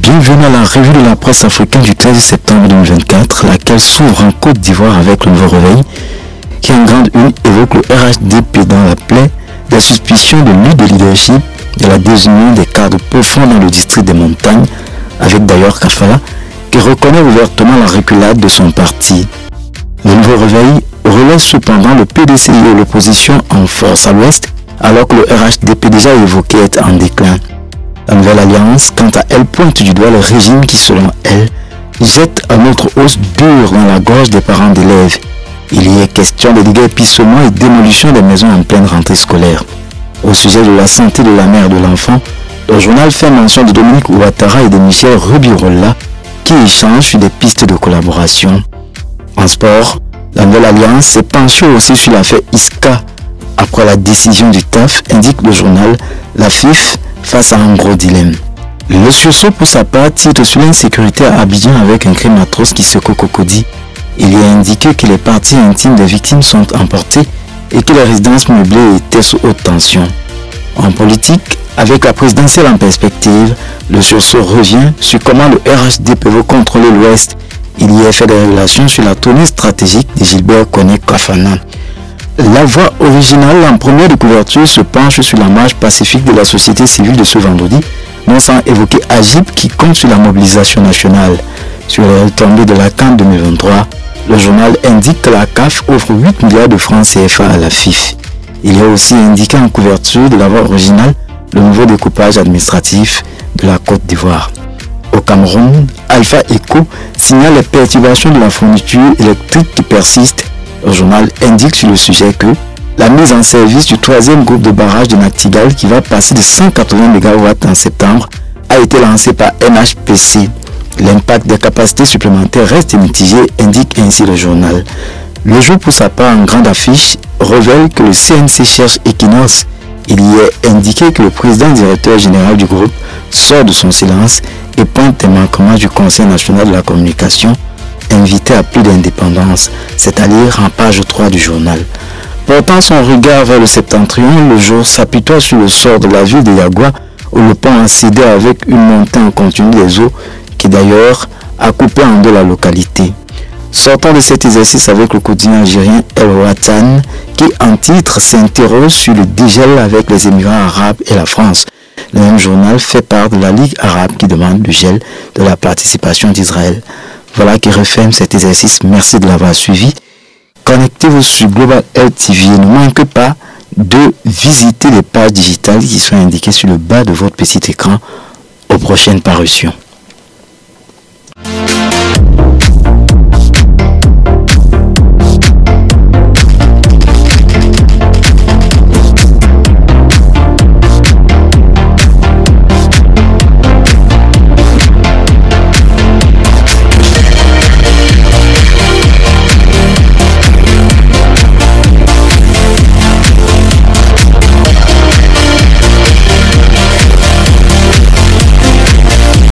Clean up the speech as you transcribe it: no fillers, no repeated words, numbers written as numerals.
Bienvenue à la revue de la presse africaine du 13 septembre 2024, laquelle s'ouvre en Côte d'Ivoire avec le Nouveau Réveil, qui en grande une évoque le RHDP dans la plaie des suspicions de lutte de leadership de la désunion des cadres profonds dans le district des montagnes, avec d'ailleurs Kafala, qui reconnaît ouvertement la reculade de son parti. Le Nouveau Réveil relève cependant le PDCI et l'opposition en force à l'ouest, alors que le RHDP déjà évoqué est en déclin. La nouvelle alliance, quant à elle, pointe du doigt le régime qui, selon elle, jette un autre hausse dure dans la gorge des parents d'élèves. Il y est question de déguerpissement et démolition des maisons en pleine rentrée scolaire. Au sujet de la santé de la mère et de l'enfant, le journal fait mention de Dominique Ouattara et de Michel Rubirola qui échangent sur des pistes de collaboration. En sport, la nouvelle alliance s'est penchée aussi sur l'affaire Isca. Après la décision du TAF, indique le journal, la FIF face à un gros dilemme. Le sursaut pour sa part titre sur l'insécurité à Abidjan avec un crime atroce qui secoue Cocody. Il y a indiqué que les parties intimes des victimes sont emportées et que les résidences meublées étaient sous haute tension. En politique, avec la présidentielle en perspective, le sursaut revient sur comment le RHDP veut contrôler l'Ouest. Il y a fait des révélations sur la tournée stratégique de Gilbert Kone-Kafana. La voix originale en première de couverture se penche sur la marche pacifique de la société civile de ce vendredi, non sans évoquer Agip qui compte sur la mobilisation nationale. Sur les retombées de la CAN 2023, le journal indique que la CAF offre 8 milliards de francs CFA à la FIF. Il y a aussi indiqué en couverture de la voix originale le nouveau découpage administratif de la Côte d'Ivoire. Au Cameroun, Alpha Eco signale les perturbations de la fourniture électrique qui persistent. Le journal indique sur le sujet que la mise en service du troisième groupe de barrage de Nachtigal qui va passer de 180 MW en septembre a été lancée par NHPC. L'impact des capacités supplémentaires reste mitigé, indique ainsi le journal. Le jour pour sa part en grande affiche révèle que le CNC cherche Equinox. Il y est indiqué que le président directeur général du groupe sort de son silence et pointe les manquements du Conseil national de la communication invité à plus d'indépendance, c'est à lire en page 3 du journal. Portant son regard vers le septentrion, le jour s'apitoie sur le sort de la ville de Yagua, où le pont a cédé avec une montée en continu des eaux, qui d'ailleurs a coupé en deux la localité. Sortant de cet exercice avec le quotidien algérien El Watan, qui en titre s'interroge sur le dégel avec les Émirats arabes et la France. Le même journal fait part de la Ligue arabe qui demande le gel de la participation d'Israël. Voilà qui referme cet exercice. Merci de l'avoir suivi. Connectez-vous sur Global Health TV et ne manquez pas de visiter les pages digitales qui sont indiquées sur le bas de votre petit écran aux prochaines parutions.